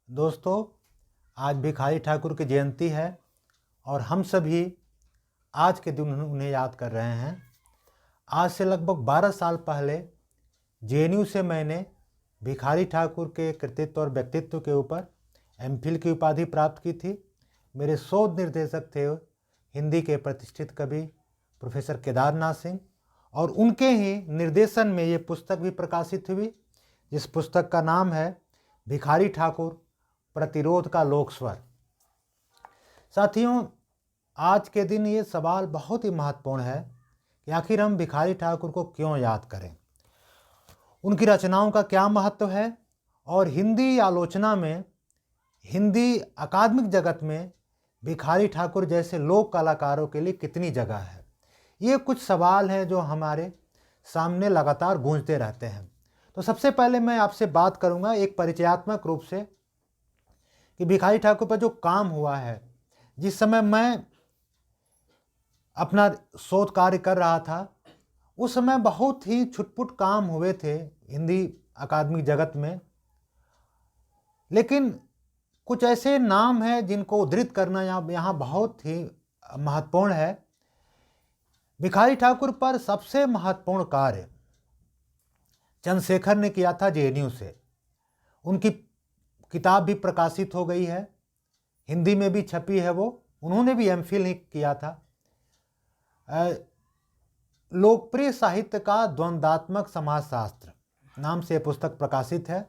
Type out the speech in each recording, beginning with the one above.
दोस्तों, आज भिखारी ठाकुर की जयंती है और हम सभी आज के दिन उन्हें याद कर रहे हैं। आज से लगभग 12 साल पहले जेएनयू से मैंने भिखारी ठाकुर के कृतित्व और व्यक्तित्व के ऊपर एमफिल की उपाधि प्राप्त की थी। मेरे शोध निर्देशक थे हिंदी के प्रतिष्ठित कवि प्रोफेसर केदारनाथ सिंह, और उनके ही निर्देशन में ये पुस्तक भी प्रकाशित हुई, जिस पुस्तक का नाम है भिखारी ठाकुर प्रतिरोध का लोक स्वर। साथियों, आज के दिन ये सवाल बहुत ही महत्वपूर्ण है कि आखिर हम भिखारी ठाकुर को क्यों याद करें, उनकी रचनाओं का क्या महत्व है और हिंदी आलोचना में, हिंदी अकादमिक जगत में भिखारी ठाकुर जैसे लोक कलाकारों के लिए कितनी जगह है। ये कुछ सवाल हैं जो हमारे सामने लगातार गूंजते रहते हैं। तो सबसे पहले मैं आपसे बात करूंगा एक परिचयात्मक रूप से कि भिखारी ठाकुर पर जो काम हुआ है। जिस समय मैं अपना शोध कार्य कर रहा था, उस समय बहुत ही छुटपुट काम हुए थे हिंदी अकादमिक जगत में, लेकिन कुछ ऐसे नाम हैं जिनको उद्धृत करना यहाँ बहुत ही महत्वपूर्ण है। भिखारी ठाकुर पर सबसे महत्वपूर्ण कार्य चंद्रशेखर ने किया था जेएनयू से। उनकी किताब भी प्रकाशित हो गई है, हिंदी में भी छपी है वो। उन्होंने भी एमफिल ही किया था। लोकप्रिय साहित्य का द्वंद्वात्मक समाजशास्त्र नाम से पुस्तक प्रकाशित है,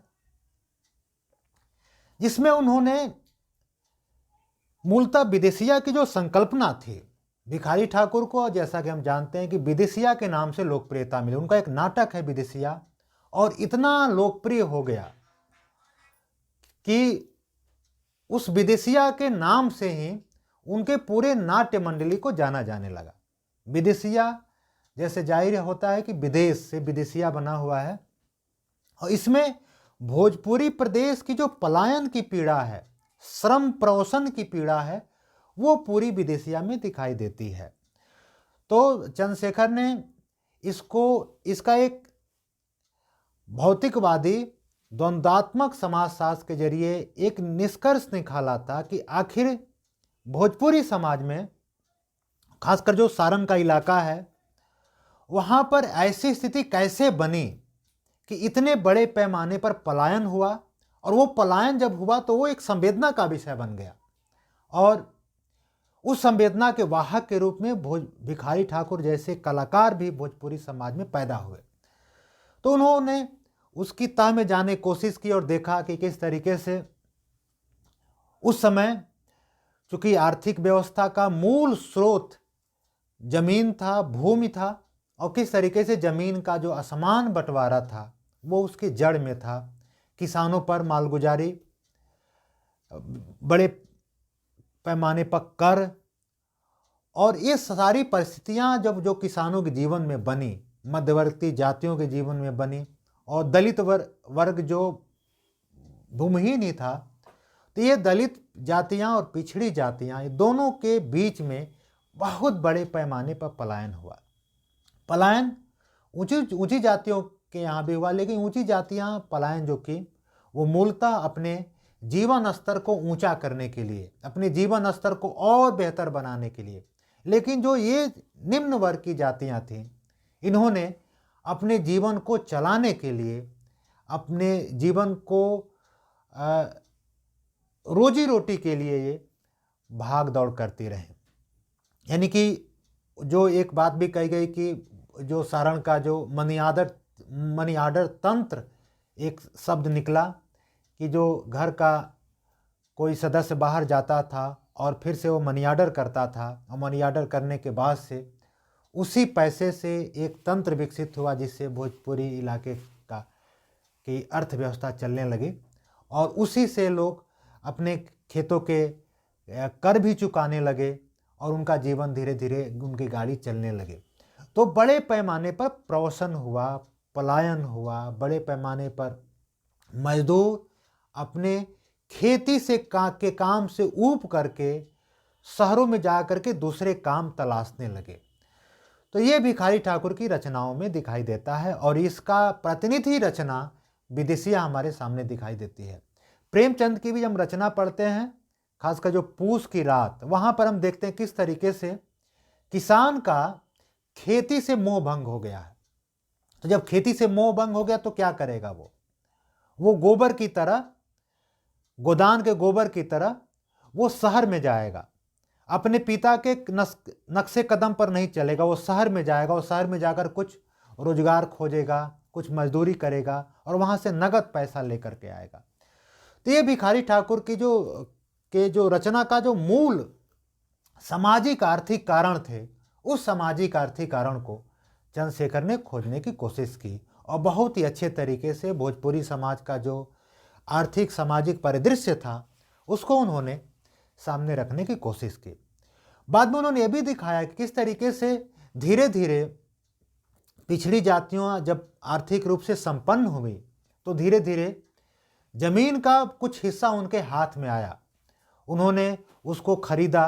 जिसमें उन्होंने मूलतः विदेशिया की जो संकल्पना थी भिखारी ठाकुर को, जैसा कि हम जानते हैं कि विदेशिया के नाम से लोकप्रियता मिली। उनका एक नाटक है विदेशिया, और इतना लोकप्रिय हो गया कि उस विदेशिया के नाम से ही उनके पूरे नाट्य मंडली को जाना जाने लगा। विदेशिया जैसे जाहिर होता है कि विदेश से विदेशिया बना हुआ है, और इसमें भोजपुरी प्रदेश की जो पलायन की पीड़ा है, श्रम प्रोशन की पीड़ा है, वो पूरी विदेशिया में दिखाई देती है। तो चंद्रशेखर ने इसका एक भौतिकवादी द्वंद्वात्मक समाजशास्त्र के जरिए एक निष्कर्ष निकाला था कि आखिर भोजपुरी समाज में, खासकर जो सारण का इलाका है, वहाँ पर ऐसी स्थिति कैसे बनी कि इतने बड़े पैमाने पर पलायन हुआ। और वो पलायन जब हुआ तो वो एक संवेदना का विषय बन गया, और उस संवेदना के वाहक के रूप में भिखारी ठाकुर जैसे कलाकार भी भोजपुरी समाज में पैदा हुए। तो उन्होंने उसकी तह में जाने की कोशिश की और देखा कि किस तरीके से उस समय, चूंकि आर्थिक व्यवस्था का मूल स्रोत जमीन था, भूमि था, और किस तरीके से जमीन का जो असमान बंटवारा था वो उसकी जड़ में था। किसानों पर मालगुजारी, बड़े पैमाने पर कर, और ये सारी परिस्थितियां जब जो किसानों के जीवन में बनी, मध्यवर्ती जातियों के जीवन में बनी, और दलित वर्ग जो भूमिहीन ही था, तो ये दलित जातियां और पिछड़ी जातियां, ये दोनों के बीच में बहुत बड़े पैमाने पर पलायन हुआ। पलायन ऊंची जातियों के यहाँ भी हुआ, लेकिन ऊंची जातियां पलायन जो की वो मूलतः अपने जीवन स्तर को ऊंचा करने के लिए, अपने जीवन स्तर को और बेहतर बनाने के लिए। लेकिन जो ये निम्न वर्ग की जातियां थीं, इन्होंने अपने जीवन को चलाने के लिए, अपने जीवन को रोजी रोटी के लिए ये भाग दौड़ करती रहीं। यानी कि जो एक बात भी कही गई कि जो सारण का जो मनी आर्डर तंत्र एक शब्द निकला, कि जो घर का कोई सदस्य बाहर जाता था और फिर से वो मनी आर्डर करता था, और मनी आर्डर करने के बाद से उसी पैसे से एक तंत्र विकसित हुआ, जिससे भोजपुरी इलाके की अर्थव्यवस्था चलने लगी, और उसी से लोग अपने खेतों के कर भी चुकाने लगे, और उनका जीवन धीरे धीरे, उनकी गाड़ी चलने लगे। तो बड़े पैमाने पर प्रोशन हुआ, पलायन हुआ, बड़े पैमाने पर मजदूर अपने खेती से के काम से ऊब करके शहरों में जा करके दूसरे काम तलाशने लगे। तो ये भिखारी ठाकुर की रचनाओं में दिखाई देता है, और इसका प्रतिनिधि रचना विदेशिया हमारे सामने दिखाई देती है। प्रेमचंद की भी हम रचना पढ़ते हैं, खासकर जो पूस की रात, वहाँ पर हम देखते हैं किस तरीके से किसान का खेती से मोह भंग हो गया है। तो जब खेती से मोह भंग हो गया तो क्या करेगा वो गोबर की तरह, गोदान के गोबर की तरह वो शहर में जाएगा, अपने पिता के नक्शे कदम पर नहीं चलेगा, वो शहर में जाएगा और शहर में जाकर कुछ रोजगार खोजेगा, कुछ मजदूरी करेगा और वहाँ से नगद पैसा लेकर के आएगा। तो ये भिखारी ठाकुर की जो रचना का जो मूल सामाजिक आर्थिक कारण थे, उस सामाजिक आर्थिक कारण को चंद्रशेखर ने खोजने की कोशिश की और बहुत ही अच्छे तरीके से भोजपुरी समाज का जो आर्थिक सामाजिक परिदृश्य था उसको उन्होंने सामने रखने की कोशिश की। बाद में उन्होंने यह भी दिखाया कि किस तरीके से धीरे धीरे पिछड़ी जातियां जब आर्थिक रूप से संपन्न हुई तो धीरे धीरे जमीन का कुछ हिस्सा उनके हाथ में आया, उन्होंने उसको खरीदा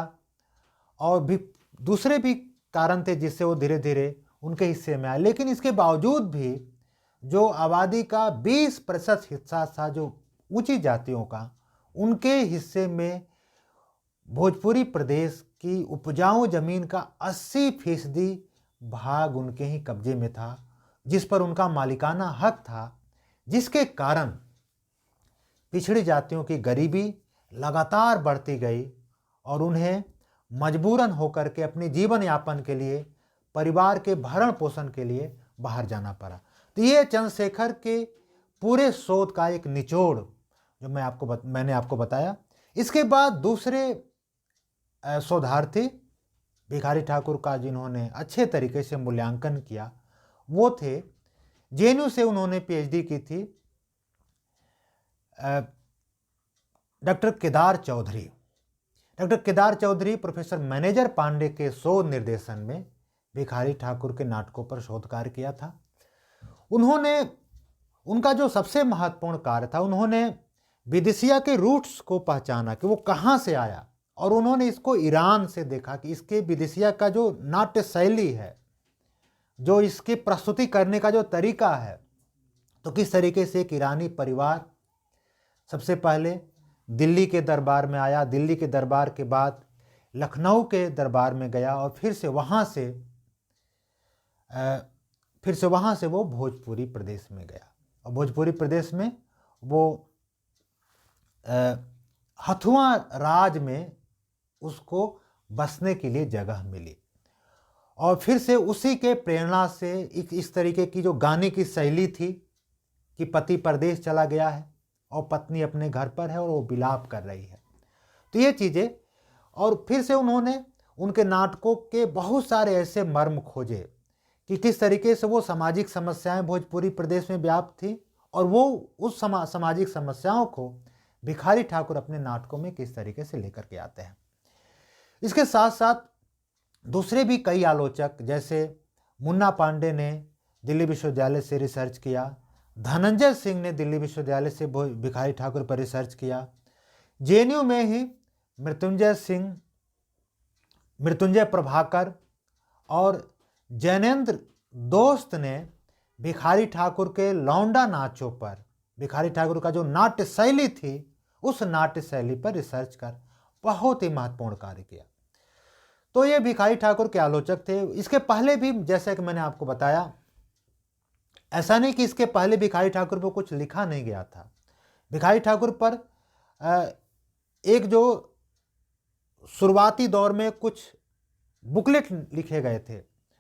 और भी दूसरे भी कारण थे जिससे वो धीरे धीरे उनके हिस्से में आए। लेकिन इसके बावजूद भी जो आबादी का 20% हिस्सा था जो ऊंची जातियों का, उनके हिस्से में भोजपुरी प्रदेश की उपजाऊ जमीन का 80% भाग उनके ही कब्जे में था, जिस पर उनका मालिकाना हक था, जिसके कारण पिछड़ी जातियों की गरीबी लगातार बढ़ती गई और उन्हें मजबूरन होकर के अपने जीवन यापन के लिए, परिवार के भरण पोषण के लिए बाहर जाना पड़ा। तो ये चंद्रशेखर के पूरे शोध का एक निचोड़ जो मैंने आपको बताया। इसके बाद दूसरे शोधार्थी भिखारी ठाकुर का जिन्होंने अच्छे तरीके से मूल्यांकन किया वो थे, जेएनयू से उन्होंने पीएचडी की थी, doctor Kedar Chaudhary. Doctor Kedar Chaudhary professor Manager Pandey के शोध निर्देशन में भिखारी ठाकुर के नाटकों पर शोध कार्य किया था। उनका जो सबसे महत्वपूर्ण कार्य था, उन्होंने विदेशिया के रूट्स को पहचाना कि वो कहाँ से आया और उन्होंने इसको ईरान से देखा कि इसके विदेशिया का जो नाट्य शैली है, जो इसके प्रस्तुति करने का जो तरीका है, तो किस तरीके से एक ईरानी परिवार सबसे पहले दिल्ली के दरबार में आया, दिल्ली के दरबार के बाद लखनऊ के दरबार में गया और फिर से वहाँ से वो भोजपुरी प्रदेश में गया और भोजपुरी प्रदेश में वो हथुआ राज में उसको बसने के लिए जगह मिली और फिर से उसी के प्रेरणा से इस तरीके की जो गाने की शैली थी कि पति परदेश चला गया है और पत्नी अपने घर पर है और वो विलाप कर रही है, तो ये चीज़ें, और फिर से उन्होंने उनके नाटकों के बहुत सारे ऐसे मर्म खोजे कि किस तरीके से वो सामाजिक समस्याएं भोजपुरी प्रदेश में व्याप्त थी और वो उस सामाजिक समस्याओं को भिखारी ठाकुर अपने नाटकों में किस तरीके से लेकर के आते हैं। इसके साथ साथ दूसरे भी कई आलोचक जैसे मुन्ना पांडे ने दिल्ली विश्वविद्यालय से रिसर्च किया, धनंजय सिंह ने दिल्ली विश्वविद्यालय से भिखारी ठाकुर पर रिसर्च किया, जेएनयू में ही मृत्युंजय प्रभाकर और जैनेन्द्र दोस्त ने भिखारी ठाकुर के लौंडा नाचों पर, भिखारी ठाकुर का जो नाट्य शैली थी उस नाट्य शैली पर रिसर्च कर बहुत ही महत्वपूर्ण कार्य किया। तो ये भिखारी ठाकुर के आलोचक थे। इसके पहले भी, जैसे कि मैंने आपको बताया, ऐसा नहीं कि इसके पहले भिखारी ठाकुर पर कुछ लिखा नहीं गया था। भिखारी ठाकुर पर एक जो शुरुआती दौर में कुछ बुकलेट लिखे गए थे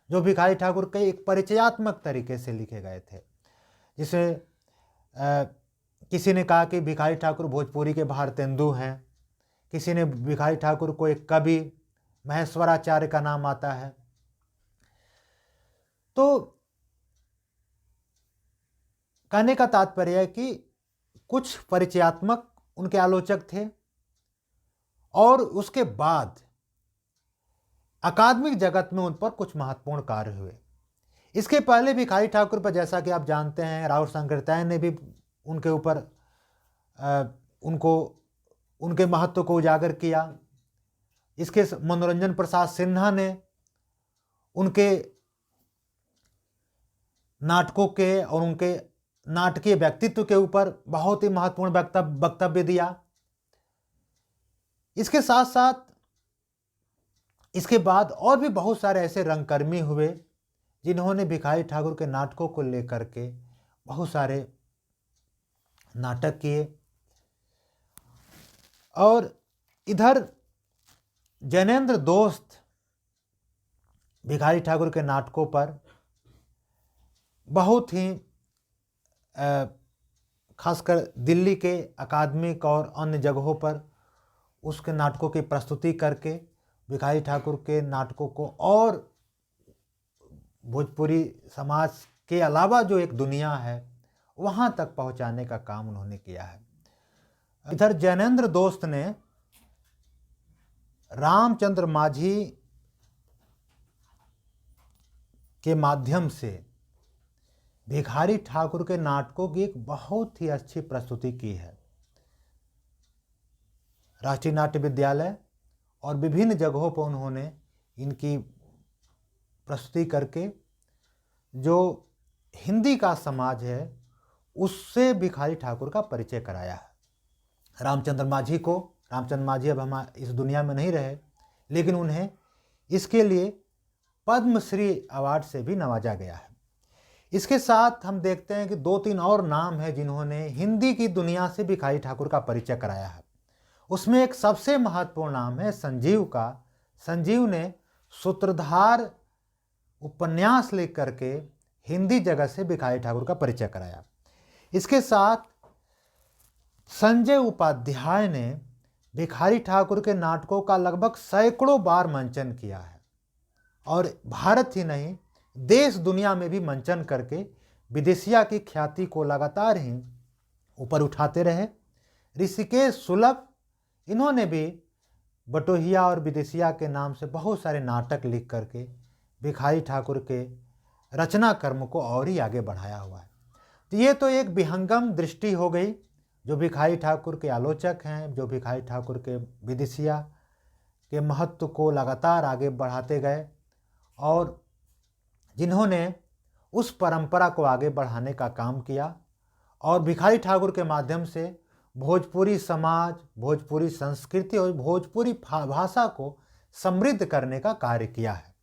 जो भिखारी ठाकुर के एक परिचयात्मक तरीके से लिखे गए थे, जिसे किसी ने कहा कि भिखारी ठाकुर भोजपुरी के भारतेंदु हैं, किसी ने भिखारी ठाकुर को एक कवि महेश्वराचार्य का नाम आता है। तो कहने का तात्पर्य है कि कुछ परिचयात्मक उनके आलोचक थे और उसके बाद अकादमिक जगत में उन पर कुछ महत्वपूर्ण कार्य हुए। इसके पहले भिखारी ठाकुर पर, जैसा कि आप जानते हैं, राउत संकृताय ने भी उनके ऊपर उनके महत्व को उजागर किया। इसके मनोरंजन प्रसाद सिन्हा ने उनके नाटकों के और उनके नाटकीय व्यक्तित्व के ऊपर बहुत ही महत्वपूर्ण वक्तव्य दिया। इसके साथ साथ इसके बाद और भी बहुत सारे ऐसे रंगकर्मी हुए जिन्होंने भिखारी ठाकुर के नाटकों को लेकर के बहुत सारे नाटक किए। और इधर जैनेंद्र दोस्त भिखारी ठाकुर के नाटकों पर बहुत ही खासकर दिल्ली के अकादमिक और अन्य जगहों पर उसके नाटकों की प्रस्तुति करके भिखारी ठाकुर के नाटकों को और भोजपुरी समाज के अलावा जो एक दुनिया है वहाँ तक पहुँचाने का काम उन्होंने किया है। इधर जैनेंद्र दोस्त ने रामचंद्र माझी के माध्यम से भिखारी ठाकुर के नाटकों की एक बहुत ही अच्छी प्रस्तुति की है। राष्ट्रीय नाट्य विद्यालय और विभिन्न जगहों पर उन्होंने इनकी प्रस्तुति करके जो हिंदी का समाज है उससे भिखारी ठाकुर का परिचय कराया है। रामचंद्र माझी अब हम इस दुनिया में नहीं रहे, लेकिन उन्हें इसके लिए पद्मश्री अवार्ड से भी नवाजा गया है। इसके साथ हम देखते हैं कि 2-3 और नाम हैं जिन्होंने हिंदी की दुनिया से भिखारी ठाकुर का परिचय कराया है। उसमें एक सबसे महत्वपूर्ण नाम है संजीव का। संजीव ने सूत्रधार उपन्यास लिख करके हिंदी जगत से भिखारी ठाकुर का परिचय कराया। इसके साथ संजय उपाध्याय ने भिखारी ठाकुर के नाटकों का लगभग सैकड़ों बार मंचन किया है और भारत ही नहीं देश दुनिया में भी मंचन करके विदेशिया की ख्याति को लगातार ही ऊपर उठाते रहे। ऋषिकेश सुलभ, इन्होंने भी बटोहिया और विदेशिया के नाम से बहुत सारे नाटक लिख करके भिखारी ठाकुर के रचना कर्म को और ही आगे बढ़ाया हुआ है। तो ये तो एक विहंगम दृष्टि हो गई जो भिखारी ठाकुर के आलोचक हैं, जो भिखारी ठाकुर के विदेशिया के महत्व को लगातार आगे बढ़ाते गए और जिन्होंने उस परंपरा को आगे बढ़ाने का काम किया और भिखारी ठाकुर के माध्यम से भोजपुरी समाज, भोजपुरी संस्कृति और भोजपुरी भाषा को समृद्ध करने का कार्य किया है।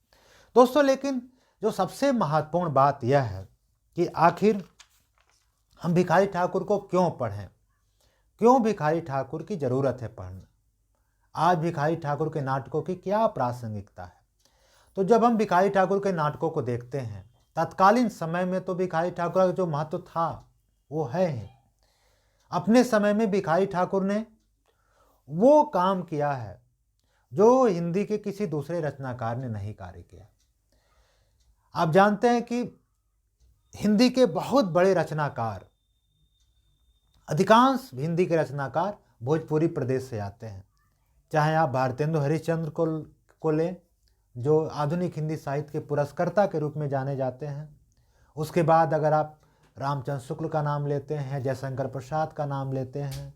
दोस्तों, लेकिन जो सबसे महत्वपूर्ण बात यह है कि आखिर हम भिखारी ठाकुर को क्यों पढ़ें, क्यों भिखारी ठाकुर की ज़रूरत है पढ़ना, आज भिखारी ठाकुर के नाटकों की क्या प्रासंगिकता है। तो जब हम भिखारी ठाकुर के नाटकों को देखते हैं तत्कालीन समय में तो भिखारी ठाकुर का जो महत्व था वो है ही। अपने समय में भिखारी ठाकुर ने वो काम किया है जो हिंदी के किसी दूसरे रचनाकार ने नहीं कार्य किया। आप जानते हैं कि हिंदी के बहुत बड़े रचनाकार, अधिकांश हिंदी के रचनाकार भोजपुरी प्रदेश से आते हैं। चाहे आप भारतेंदु हरिश्चंद्र को लें जो आधुनिक हिंदी साहित्य के पुरस्कर्ता के रूप में जाने जाते हैं। उसके बाद अगर आप रामचंद्र शुक्ल का नाम लेते हैं, जयशंकर प्रसाद का नाम लेते हैं,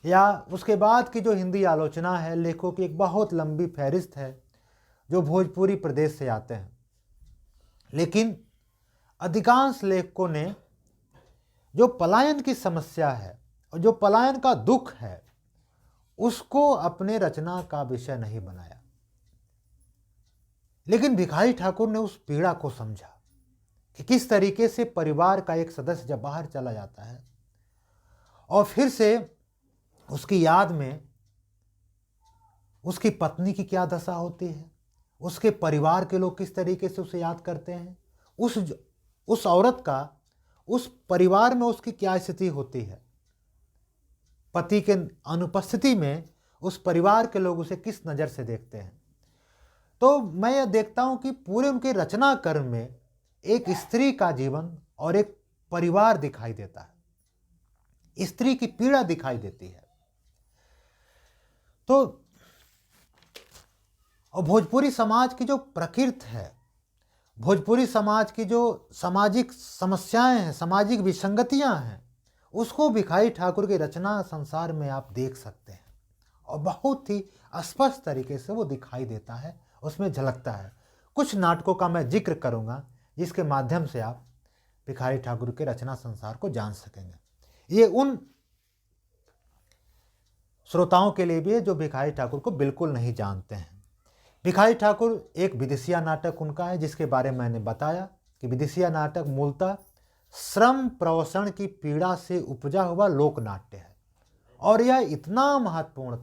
या उसके बाद की जो हिंदी आलोचना है, लेखकों की एक बहुत लंबी फहरिस्त है जो भोजपुरी प्रदेश से आते हैं। लेकिन अधिकांश लेखकों ने जो पलायन की समस्या है और जो पलायन का दुख है उसको अपने रचना का विषय नहीं बनाया। लेकिन भिखारी ठाकुर ने उस पीड़ा को समझा कि किस तरीके से परिवार का एक सदस्य जब बाहर चला जाता है और फिर से उसकी याद में उसकी पत्नी की क्या दशा होती है, उसके परिवार के लोग किस तरीके से उसे याद करते हैं, उस औरत का उस परिवार में उसकी क्या स्थिति होती है, पति के अनुपस्थिति में उस परिवार के लोग उसे किस नज़र से देखते हैं। तो मैं यह देखता हूँ कि पूरे उनके रचना कर्म में एक स्त्री का जीवन और एक परिवार दिखाई देता है, स्त्री की पीड़ा दिखाई देती है। तो और भोजपुरी समाज की जो प्रकृति है, भोजपुरी समाज की जो सामाजिक समस्याएं हैं, सामाजिक विसंगतियां हैं, उसको भिखारी ठाकुर की रचना संसार में आप देख सकते हैं और बहुत ही स्पष्ट तरीके से वो दिखाई देता है, उसमें झलकता है। कुछ नाटकों का मैं जिक्र करूंगा जिसके माध्यम से आप भिखारी ठाकुर के रचना संसार को जान सकेंगे। ये उन श्रोताओं के लिए भी है जो भिखारी ठाकुर को बिल्कुल नहीं जानते हैं। भिखारी ठाकुर एक विदेशिया नाटक उनका है, जिसके बारे में मैंने बताया कि विदेशिया नाटक मूलतः श्रम प्रवसन की पीड़ा से उपजा हुआ लोक नाट्य है, और यह इतना महत्वपूर्ण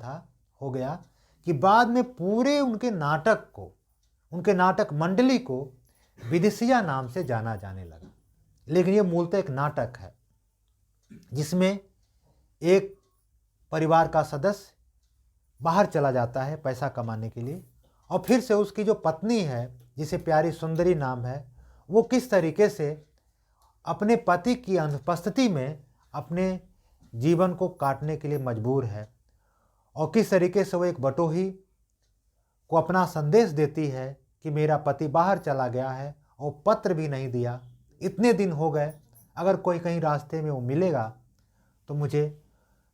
हो गया कि बाद में पूरे उनके नाटक मंडली को विदेशिया नाम से जाना जाने लगा। लेकिन यह मूलतः एक नाटक है जिसमें एक परिवार का सदस्य बाहर चला जाता है पैसा कमाने के लिए, और फिर से उसकी जो पत्नी है, जिसे प्यारी सुंदरी नाम है, वो किस तरीके से अपने पति की अनुपस्थिति में अपने जीवन को काटने के लिए मजबूर है, और किस तरीके से वो एक बटोही को अपना संदेश देती है कि मेरा पति बाहर चला गया है और पत्र भी नहीं दिया, इतने दिन हो गए, अगर कोई कहीं रास्ते में वो मिलेगा तो मुझे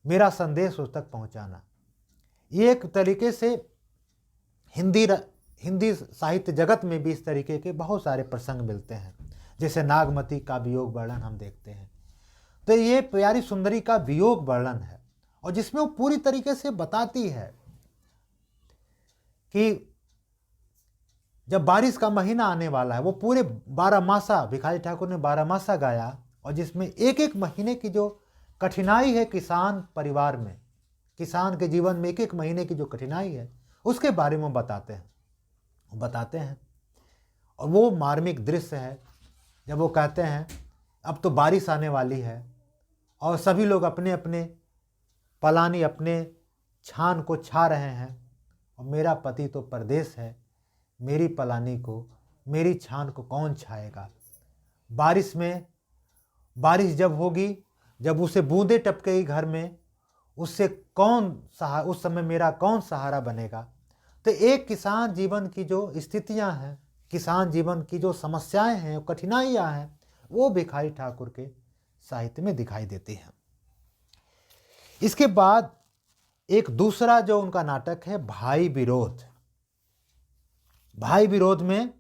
मेरा संदेश उस तक पहुंचाना। ये एक तरीके से हिंदी साहित्य जगत में भी इस तरीके के बहुत सारे प्रसंग मिलते हैं, जैसे नागमती का वियोग वर्णन हम देखते हैं। तो ये प्यारी सुंदरी का वियोग वर्णन है, और जिसमें वो पूरी तरीके से बताती है कि जब बारिश का महीना आने वाला है, वो पूरे 12 मासा भिखारी ठाकुर ने 12 मासा गाया, और जिसमें एक एक महीने की जो कठिनाई है किसान परिवार में, किसान के जीवन में एक एक महीने की जो कठिनाई है उसके बारे में बताते हैं। और वो मार्मिक दृश्य है जब वो कहते हैं अब तो बारिश आने वाली है, और सभी लोग अपने अपने पलानी, अपने छान को छा रहे हैं, और मेरा पति तो परदेश है, मेरी पलानी को, मेरी छान को कौन छाएगा। बारिश जब होगी, जब उसे बूंदे टपकेगी घर में, उससे उस समय मेरा कौन सहारा बनेगा। तो एक किसान जीवन की जो स्थितियां हैं, किसान जीवन की जो समस्याएं हैं, कठिनाइयां हैं, वो भिखारी ठाकुर के साहित्य में दिखाई देती हैं। इसके बाद एक दूसरा जो उनका नाटक है भाई विरोध। भाई विरोध में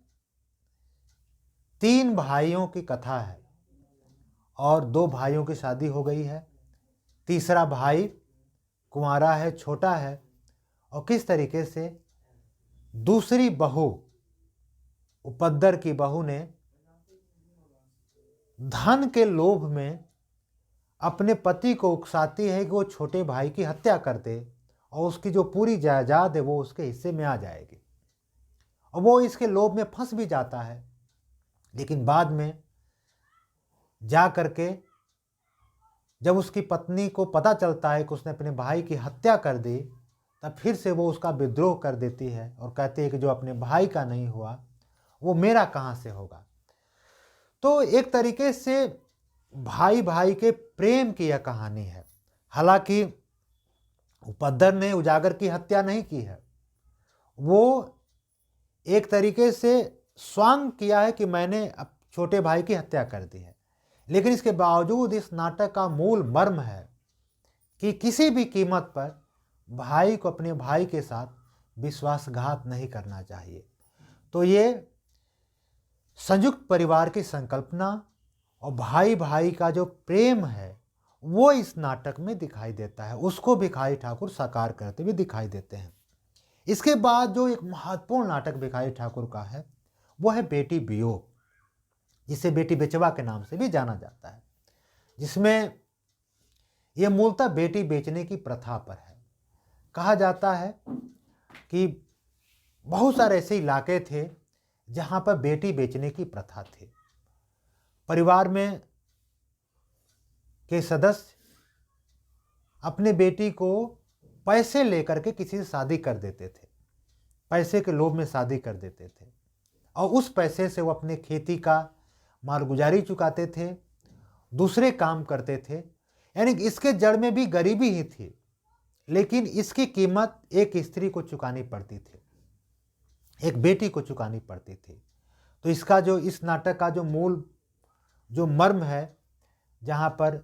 3 भाइयों की कथा है, और 2 भाइयों की शादी हो गई है, तीसरा भाई कुंवारा है, छोटा है, और किस तरीके से दूसरी बहू, उपद्दर की बहू ने धन के लोभ में अपने पति को उकसाती है कि वो छोटे भाई की हत्या कर दे, और उसकी जो पूरी जायदाद है वो उसके हिस्से में आ जाएगी, और वो इसके लोभ में फंस भी जाता है। लेकिन बाद में जा करके जब उसकी पत्नी को पता चलता है कि उसने अपने भाई की हत्या कर दी, तब फिर से वो उसका विद्रोह कर देती है और कहती है कि जो अपने भाई का नहीं हुआ वो मेरा कहाँ से होगा। तो एक तरीके से भाई भाई के प्रेम की यह कहानी है। हालांकि उपद्दर ने उजागर की हत्या नहीं की है, वो एक तरीके से स्वांग किया है कि मैंने अब छोटे भाई की हत्या कर दी है, लेकिन इसके बावजूद इस नाटक का मूल मर्म है कि किसी भी कीमत पर भाई को अपने भाई के साथ विश्वासघात नहीं करना चाहिए। तो ये संयुक्त परिवार की संकल्पना और भाई भाई का जो प्रेम है वो इस नाटक में दिखाई देता है, उसको भिखारी ठाकुर साकार करते हुए दिखाई देते हैं। इसके बाद जो एक महत्वपूर्ण नाटक भिखारी ठाकुर का है वो है बेटी वियोग, जिसे बेटी बेचवा के नाम से भी जाना जाता है, जिसमें यह मूलतः बेटी बेचने की प्रथा पर है। कहा जाता है कि बहुत सारे ऐसे इलाके थे जहाँ पर बेटी बेचने की प्रथा थी। परिवार में के सदस्य अपने बेटी को पैसे लेकर के किसी से शादी कर देते थे, पैसे के लोभ में शादी कर देते थे, और उस पैसे से वो अपने खेती का मालगुजारी चुकाते थे, दूसरे काम करते थे। यानी इसके जड़ में भी गरीबी ही थी, लेकिन इसकी कीमत एक स्त्री को चुकानी पड़ती थी, एक बेटी को चुकानी पड़ती थी। तो इसका जो इस नाटक का जो मूल जो मर्म है, जहाँ पर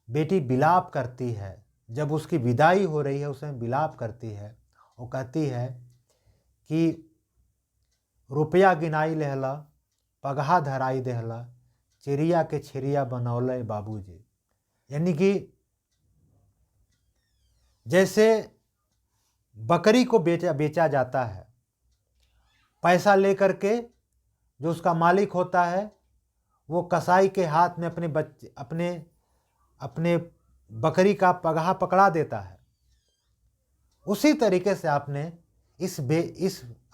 बेटी विलाप करती है, जब उसकी विदाई हो रही है उसमें विलाप करती है, वो कहती है कि रुपया गिनाई लहला, पगहा धराई देहला, चिड़िया के छिरिया बनौले बाबूजी। यानी कि जैसे बकरी को बेचा जाता है, पैसा लेकर के जो उसका मालिक होता है वो कसाई के हाथ में अपने बकरी का पगहा पकड़ा देता है, उसी तरीके से आपने इस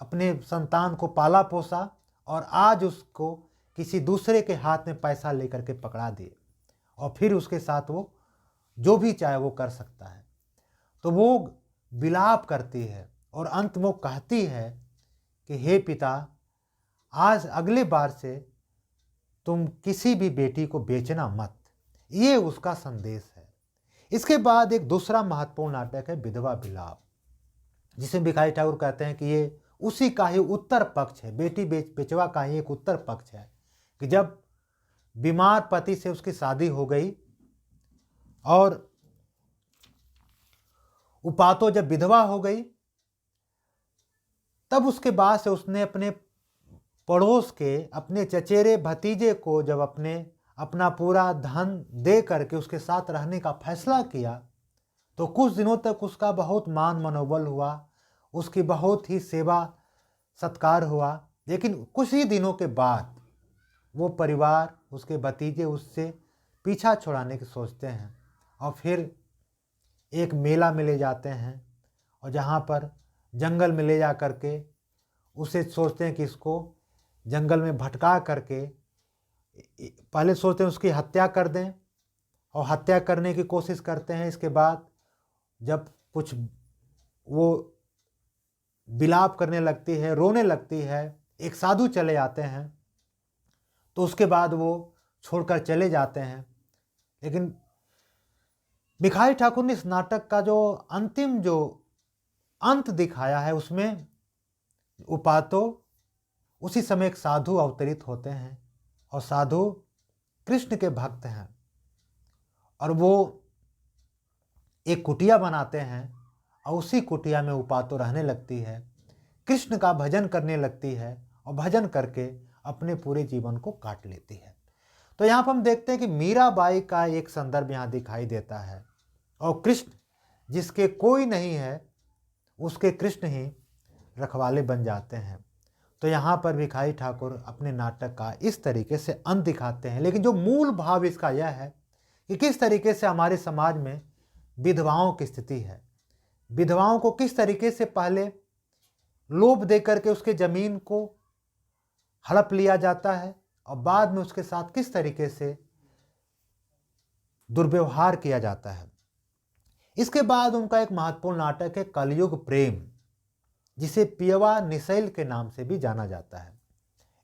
अपने संतान को पाला पोसा और आज उसको किसी दूसरे के हाथ में पैसा लेकर के पकड़ा दिए और फिर उसके साथ वो जो भी चाहे वो कर सकता है। तो वो विलाप करती है और अंत में वो कहती है कि हे पिता, आज अगले बार से तुम किसी भी बेटी को बेचना मत। ये उसका संदेश है। इसके बाद एक दूसरा महत्वपूर्ण नाटक है विधवा विलाप, जिसे भिखारी ठाकुर कहते हैं कि ये उसी का ही उत्तर पक्ष है, बेटी बेचवा का ही एक उत्तर पक्ष है कि जब बीमार पति से उसकी शादी हो गई और उपातो जब विधवा हो गई, तब उसके बाद से उसने अपने पड़ोस के अपने चचेरे भतीजे को जब अपना पूरा धन दे करके उसके साथ रहने का फैसला किया, तो कुछ दिनों तक उसका बहुत मान मनोबल हुआ, उसकी बहुत ही सेवा सत्कार हुआ। लेकिन कुछ ही दिनों के बाद वो परिवार, उसके भतीजे उससे पीछा छुड़ाने की सोचते हैं और फिर एक मेला में ले जाते हैं और जहाँ पर जंगल में ले जा करके उसे सोचते हैं कि इसको जंगल में भटका करके पहले सोचते हैं उसकी हत्या कर दें और हत्या करने की कोशिश करते हैं। इसके बाद जब कुछ वो विलाप करने लगती है, रोने लगती है, एक साधु चले आते हैं, तो उसके बाद वो छोड़कर चले जाते हैं। लेकिन भिखारी ठाकुर ने इस नाटक का जो अंतिम जो अंत दिखाया है उसमें उपातो उसी समय एक साधु अवतरित होते हैं और साधु कृष्ण के भक्त हैं और वो एक कुटिया बनाते हैं और उसी कुटिया में उपातो रहने लगती है, कृष्ण का भजन करने लगती है और भजन करके अपने पूरे जीवन को काट लेती है। तो यहाँ पर हम देखते हैं कि मीराबाई का एक संदर्भ यहाँ दिखाई देता है और कृष्ण जिसके कोई नहीं है उसके कृष्ण ही रखवाले बन जाते हैं। तो यहाँ पर भिखारी ठाकुर अपने नाटक का इस तरीके से अंत दिखाते हैं। लेकिन जो मूल भाव इसका यह है कि किस तरीके से हमारे समाज में विधवाओं की स्थिति है, विधवाओं को किस तरीके से पहले लोभ दे करके उसके ज़मीन को हड़प लिया जाता है और बाद में उसके साथ किस तरीके से दुर्व्यवहार किया जाता है। इसके बाद उनका एक महत्वपूर्ण नाटक है कलयुग प्रेम, जिसे पियवा निसैल के नाम से भी जाना जाता है।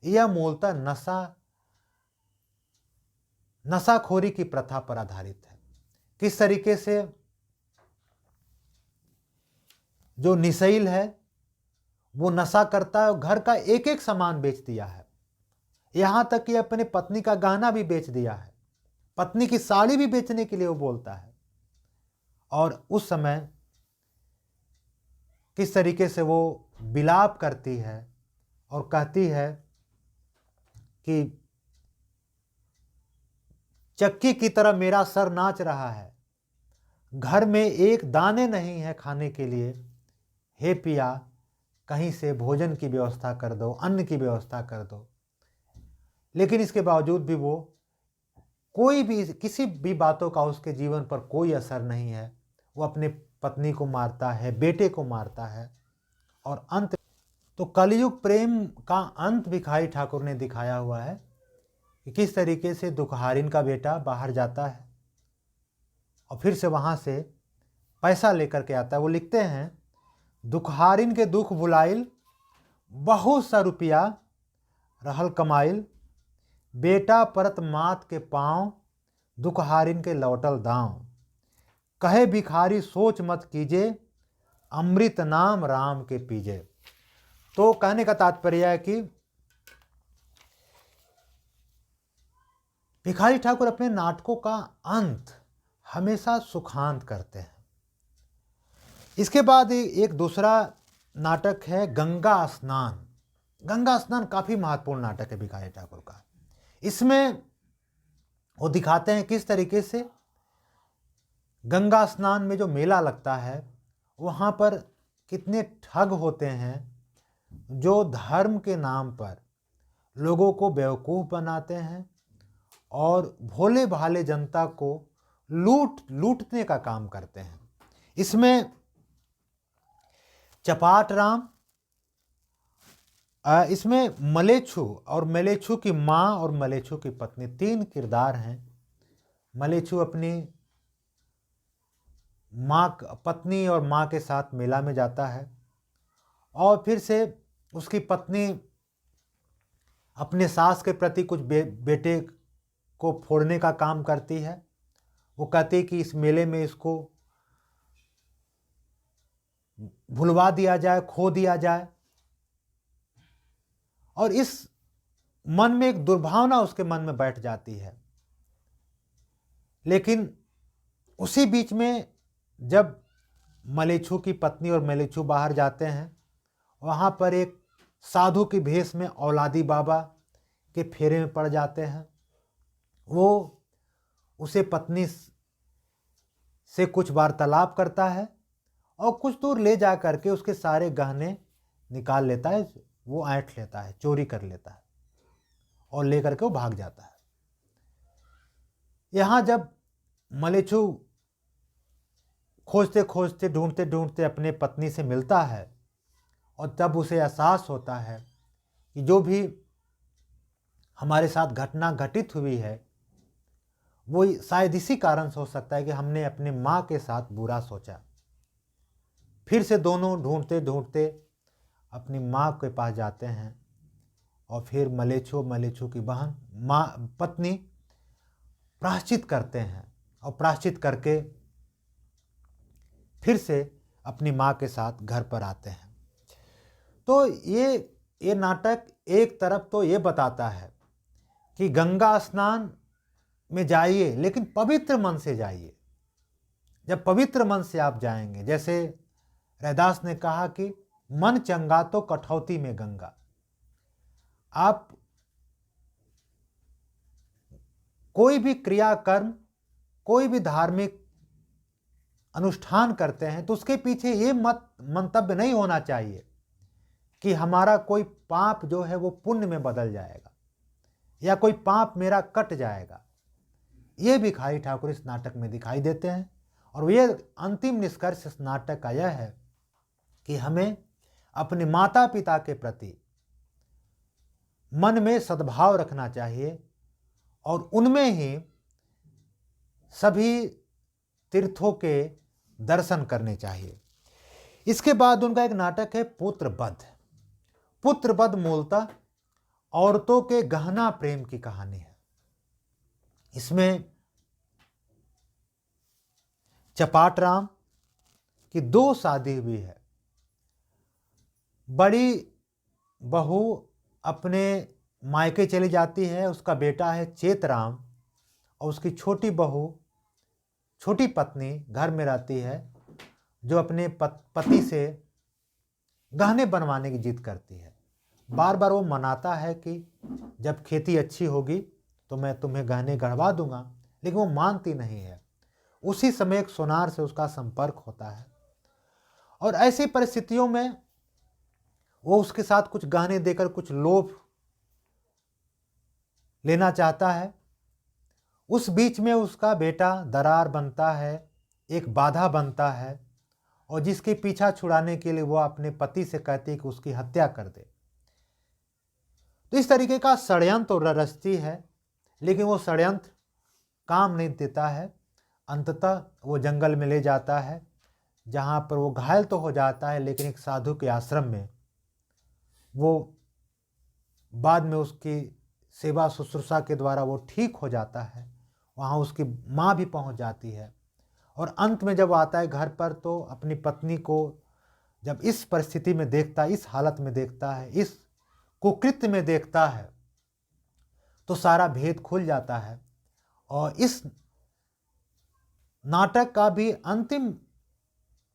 यह मूलतः नशाखोरी की प्रथा पर आधारित है। किस तरीके से जो निसैल है वो नशा करता है और घर का एक एक सामान बेच दिया है, यहाँ तक कि अपने पत्नी का गहना भी बेच दिया है, पत्नी की साड़ी भी बेचने के लिए वो बोलता है। और उस समय किस तरीके से वो विलाप करती है और कहती है कि चक्की की तरह मेरा सर नाच रहा है, घर में एक दाने नहीं है खाने के लिए, हे पिया कहीं से भोजन की व्यवस्था कर दो, अन्न की व्यवस्था कर दो। लेकिन इसके बावजूद भी वो किसी भी बातों का उसके जीवन पर कोई असर नहीं है। वो अपने पत्नी को मारता है, बेटे को मारता है और अंत तो कलयुग प्रेम का अंत भिखारी ठाकुर ने दिखाया हुआ है कि किस तरीके से दुखहारिन का बेटा बाहर जाता है और फिर से वहाँ से पैसा लेकर के आता है। वो लिखते हैं, दुखहारिन के दुख भुलाइल, बहुत सा रुपया रहल कमाइल, बेटा परत मात के पाँव, दुखहारिन के लौटल दाँव, कहे भिखारी सोच मत कीजे, अमृत नाम राम के पीजे। तो कहने का तात्पर्य है कि भिखारी ठाकुर अपने नाटकों का अंत हमेशा सुखांत करते हैं। इसके बाद एक दूसरा नाटक है गंगा स्नान। गंगा स्नान काफ़ी महत्वपूर्ण नाटक है भिखारी ठाकुर का। इसमें वो दिखाते हैं किस तरीके से गंगा स्नान में जो मेला लगता है वहाँ पर कितने ठग होते हैं जो धर्म के नाम पर लोगों को बेवकूफ़ बनाते हैं और भोले भाले जनता को लूटने का काम करते हैं। इसमें चपाट राम, इसमें मलेच्छु और मलेच्छु की माँ और मलेच्छु की पत्नी, तीन किरदार हैं। मलेच्छु अपनी पत्नी और माँ के साथ मेला में जाता है और फिर से उसकी पत्नी अपने सास के प्रति कुछ बेटे को फोड़ने का काम करती है। वो कहती है कि इस मेले में इसको भुलवा दिया जाए, खो दिया जाए, और इस मन में एक दुर्भावना उसके मन में बैठ जाती है। लेकिन उसी बीच में जब मलेच्छु की पत्नी और मलेच्छु बाहर जाते हैं, वहाँ पर एक साधु की भेष में औलादी बाबा के फेरे में पड़ जाते हैं। वो उसे पत्नी से कुछ वार्तालाप करता है और कुछ दूर ले जा करके उसके सारे गहने निकाल लेता है, वो ऐंठ लेता है, चोरी कर लेता है और ले करके वो भाग जाता है। यहाँ जब मलेच्छु खोजते खोजते ढूंढते ढूंढते अपने पत्नी से मिलता है और तब उसे एहसास होता है कि जो भी हमारे साथ घटना घटित हुई है वो शायद इसी कारण से हो सकता है कि हमने अपने माँ के साथ बुरा सोचा। फिर से दोनों ढूंढते ढूंढते अपनी माँ के पास जाते हैं और फिर मलेच्छु की बहन पत्नी प्रायश्चित करते हैं और प्रायश्चित करके फिर से अपनी माँ के साथ घर पर आते हैं। तो ये नाटक एक तरफ तो ये बताता है कि गंगा स्नान में जाइए, लेकिन पवित्र मन से जाइए। जब पवित्र मन से आप जाएंगे, जैसे रैदास ने कहा कि मन चंगा तो कठौती में गंगा। आप कोई भी क्रिया कर्म, कोई भी धार्मिक अनुष्ठान करते हैं तो उसके पीछे ये मंतव्य नहीं होना चाहिए कि हमारा कोई पाप जो है वो पुण्य में बदल जाएगा या कोई पाप मेरा कट जाएगा। ये भिखारी ठाकुर इस नाटक में दिखाई देते हैं और ये अंतिम निष्कर्ष इस नाटक का यह है कि हमें अपने माता पिता के प्रति मन में सद्भाव रखना चाहिए और उनमें ही सभी तीर्थों के दर्शन करने चाहिए। इसके बाद उनका एक नाटक है पुत्रवध। पुत्रवध मूलतः औरतों के गहना प्रेम की कहानी है। इसमें चपाट राम की दो शादी हुई है। बड़ी बहू अपने मायके चली जाती है, उसका बेटा है चेतराम, और उसकी छोटी बहू, छोटी पत्नी घर में रहती है जो अपने पति से गहने बनवाने की जिद करती है। बार बार वो मनाता है कि जब खेती अच्छी होगी तो मैं तुम्हें गहने गढ़वा दूंगा, लेकिन वो मानती नहीं है। उसी समय एक सोनार से उसका संपर्क होता है और ऐसी परिस्थितियों में वो उसके साथ कुछ गहने देकर कुछ लोभ लेना चाहता है। उस बीच में उसका बेटा दरार बनता है, एक बाधा बनता है, और जिसके पीछा छुड़ाने के लिए वो अपने पति से कहती है कि उसकी हत्या कर दे। तो इस तरीके का षड्यंत्र रचती है, लेकिन वो षड्यंत्र काम नहीं देता है। अंततः वो जंगल में ले जाता है जहाँ पर वो घायल तो हो जाता है, लेकिन एक साधु के आश्रम में वो बाद में उसकी सेवा शुश्रूषा के द्वारा वो ठीक हो जाता है। वहाँ उसकी माँ भी पहुँच जाती है और अंत में जब आता है घर पर तो अपनी पत्नी को जब इस परिस्थिति में देखता है, इस हालत में देखता है, इस कुकृत्य में देखता है, तो सारा भेद खुल जाता है। और इस नाटक का भी अंतिम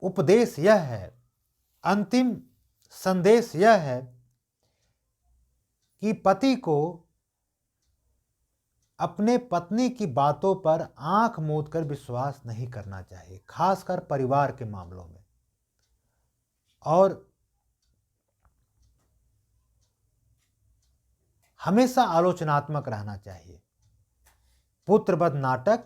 उपदेश यह है, अंतिम संदेश यह है कि पति को अपने पत्नी की बातों पर आंख मूंद कर विश्वास नहीं करना चाहिए, खासकर परिवार के मामलों में। और हमेशा आलोचनात्मक रहना चाहिए। पुत्रवध नाटक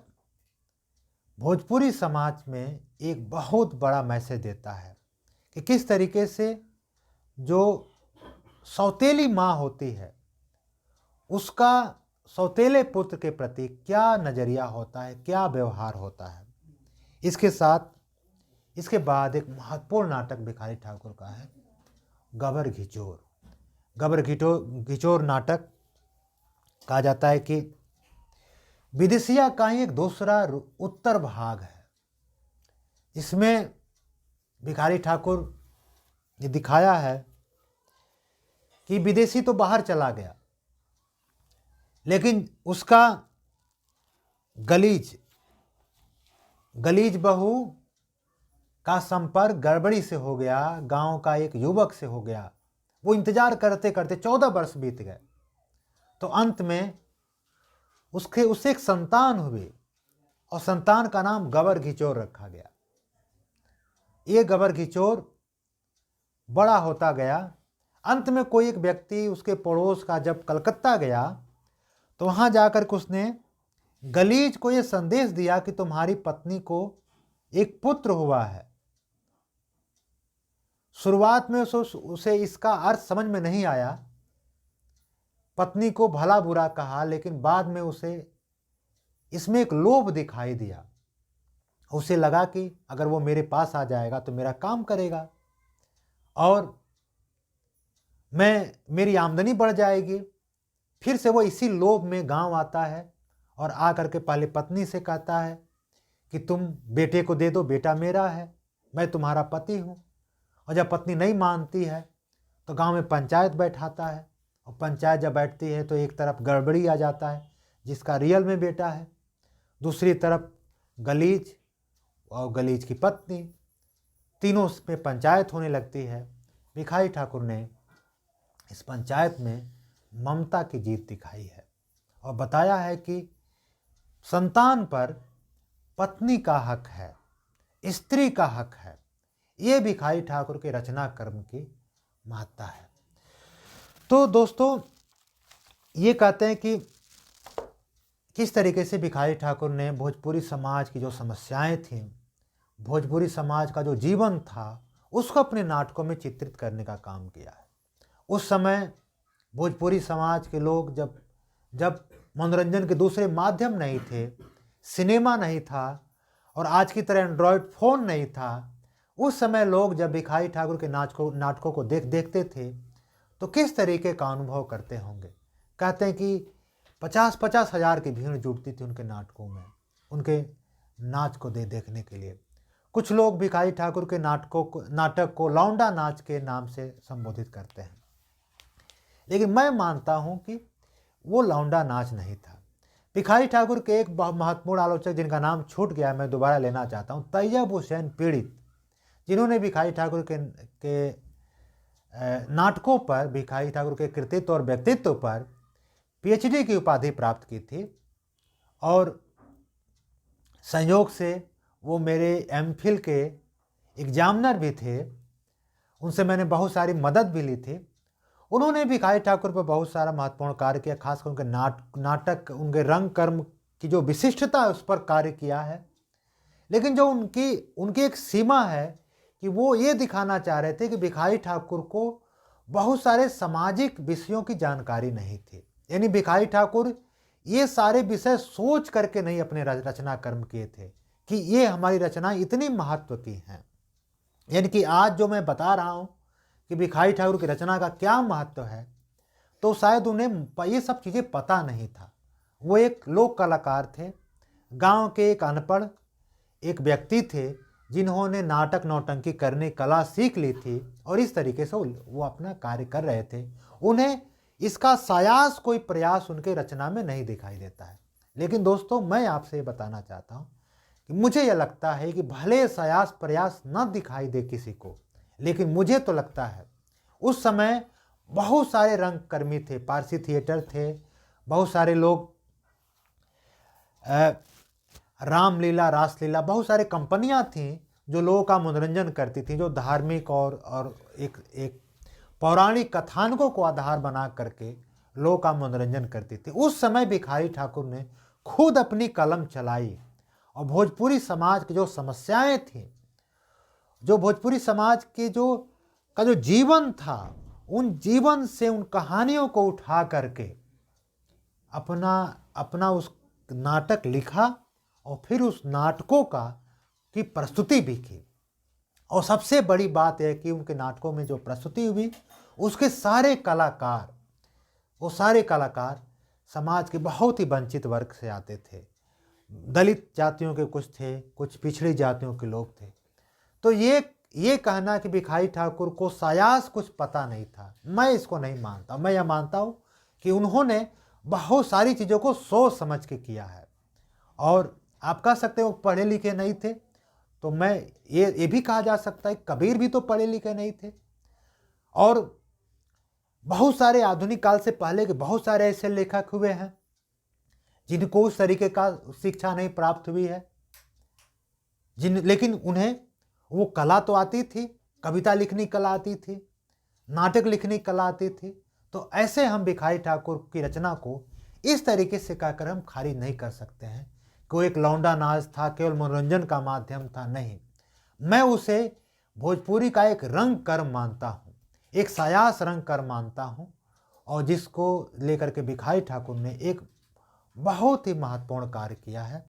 भोजपुरी समाज में एक बहुत बड़ा मैसेज देता है कि किस तरीके से जो सौतेली माँ होती है उसका सौतेले पुत्र के प्रति क्या नज़रिया होता है, क्या व्यवहार होता है। इसके बाद एक महत्वपूर्ण नाटक भिखारी ठाकुर का है गबर घिचोर। गबर घिचोर नाटक कहा जाता है कि विदेशिया का ही एक दूसरा उत्तर भाग है। इसमें भिखारी ठाकुर ने दिखाया है कि विदेशी तो बाहर चला गया, लेकिन उसका गलीज बहू का संपर्क गड़बड़ी से हो गया, गांव का एक युवक से हो गया। वो इंतजार करते करते 14 वर्ष बीत गए, तो अंत में उससे एक संतान हुई और संतान का नाम गबर घिचोर रखा गया। ये गबर घिचोर बड़ा होता गया। अंत में कोई एक व्यक्ति उसके पड़ोस का जब कलकत्ता गया तो वहाँ जाकर के उसने गलीज को ये संदेश दिया कि तुम्हारी पत्नी को एक पुत्र हुआ है। शुरुआत में उसे इसका अर्थ समझ में नहीं आया, पत्नी को भला बुरा कहा, लेकिन बाद में उसे इसमें एक लोभ दिखाई दिया। उसे लगा कि अगर वो मेरे पास आ जाएगा तो मेरा काम करेगा और मेरी आमदनी बढ़ जाएगी। फिर से वो इसी लोभ में गांव आता है और आकर के पहले पत्नी से कहता है कि तुम बेटे को दे दो, बेटा मेरा है, मैं तुम्हारा पति हूँ। और जब पत्नी नहीं मानती है तो गांव में पंचायत बैठाता है, और पंचायत जब बैठती है तो एक तरफ गड़बड़ी आ जाता है जिसका रियल में बेटा है, दूसरी तरफ गलीज और गलीज की पत्नी, तीनों में पंचायत होने लगती है। भिखारी ठाकुर ने इस पंचायत में ममता की जीत दिखाई है और बताया है कि संतान पर पत्नी का हक है, स्त्री का हक है। ये भिखारी ठाकुर के रचना कर्म की महत्ता है। तो दोस्तों, ये कहते हैं कि किस तरीके से भिखारी ठाकुर ने भोजपुरी समाज की जो समस्याएं थीं, भोजपुरी समाज का जो जीवन था, उसको अपने नाटकों में चित्रित करने का काम किया है। उस समय भोजपुरी समाज के लोग जब मनोरंजन के दूसरे माध्यम नहीं थे, सिनेमा नहीं था और आज की तरह एंड्रॉयड फ़ोन नहीं था, उस समय लोग जब भिखारी ठाकुर के नाटकों को देखते थे तो किस तरीके का अनुभव करते होंगे। कहते हैं कि 50-50 हज़ार की भीड़ जुटती थी उनके नाटकों में, उनके नाच को देखने के लिए। कुछ लोग भिखारी ठाकुर के नाटक को लौंडा नाच के नाम से संबोधित करते हैं, लेकिन मैं मानता हूं कि वो लौंडा नाच नहीं था। भिखारी ठाकुर के एक बहुत महत्वपूर्ण आलोचक जिनका नाम छूट गया, मैं दोबारा लेना चाहता हूं, तैयब हुसैन पीड़ित, जिन्होंने भिखारी ठाकुर के नाटकों पर, भिखारी ठाकुर के कृतित्व और व्यक्तित्व पर पीएचडी की उपाधि प्राप्त की थी। और संयोग से वो मेरे एमफिल के एग्जामिनर भी थे, उनसे मैंने बहुत सारी मदद भी ली थी। उन्होंने भिखारी ठाकुर पर बहुत सारा महत्वपूर्ण कार्य किया, खासकर उनके नाटक, उनके रंग कर्म की जो विशिष्टता है उस पर कार्य किया है। लेकिन जो उनकी एक सीमा है कि वो ये दिखाना चाह रहे थे कि भिखारी ठाकुर को बहुत सारे सामाजिक विषयों की जानकारी नहीं थी। यानी भिखारी ठाकुर ये सारे विषय सोच करके नहीं अपने रचना कर्म किए थे कि ये हमारी रचना इतनी महत्व की हैं। यानी कि आज जो मैं बता रहा हूँ कि भिखारी ठाकुर की रचना का क्या महत्व है, तो शायद उन्हें ये सब चीज़ें पता नहीं था। वो एक लोक कलाकार थे, गांव के एक अनपढ़ एक व्यक्ति थे जिन्होंने नाटक नौटंकी करने कला सीख ली थी और इस तरीके से वो अपना कार्य कर रहे थे। उन्हें इसका सायास कोई प्रयास उनके रचना में नहीं दिखाई देता है। लेकिन दोस्तों, मैं आपसे ये बताना चाहता हूँ कि मुझे यह लगता है कि भले सायास प्रयास न दिखाई दे किसी को, लेकिन मुझे तो लगता है उस समय बहुत सारे रंगकर्मी थे, पारसी थिएटर थे, बहुत सारे लोग रामलीला, रासलीला, बहुत सारी कंपनियां थीं जो लोगों का मनोरंजन करती थी, जो धार्मिक और एक पौराणिक कथानकों को आधार बना करके लोगों का मनोरंजन करती थी। उस समय भिखारी ठाकुर ने खुद अपनी कलम चलाई और भोजपुरी समाज की जो समस्याएं थीं, जो भोजपुरी समाज के जो जीवन था, उन जीवन से उन कहानियों को उठा करके अपना उस नाटक लिखा और फिर उस नाटकों की प्रस्तुति भी की। और सबसे बड़ी बात यह कि उनके नाटकों में जो प्रस्तुति हुई, उसके वो सारे कलाकार समाज के बहुत ही वंचित वर्ग से आते थे। दलित जातियों के कुछ थे, कुछ पिछड़ी जातियों के लोग थे। तो ये कहना कि भिखारी ठाकुर को सायास कुछ पता नहीं था, मैं इसको नहीं मानता। मैं यह मानता हूँ कि उन्होंने बहुत सारी चीज़ों को सोच समझ के किया है। और आप कह सकते हो वो पढ़े लिखे नहीं थे, तो मैं ये भी कहा जा सकता है कबीर भी तो पढ़े लिखे नहीं थे। और बहुत सारे आधुनिक काल से पहले के बहुत सारे ऐसे लेखक हुए हैं जिनको उस तरीके का शिक्षा नहीं प्राप्त हुई है, लेकिन उन्हें वो कला तो आती थी, कविता लिखने की कला आती थी, नाटक लिखने की कला आती थी। तो ऐसे हम भिखारी ठाकुर की रचना को इस तरीके से कहकर हम खारिज नहीं कर सकते हैं कि वो एक लौंडा नाच था, केवल मनोरंजन का माध्यम था। नहीं, मैं उसे भोजपुरी का एक रंग कर्म मानता हूँ, एक सायास रंग कर्म मानता हूँ, और जिसको लेकर के भिखारी ठाकुर ने एक बहुत ही महत्वपूर्ण कार्य किया है।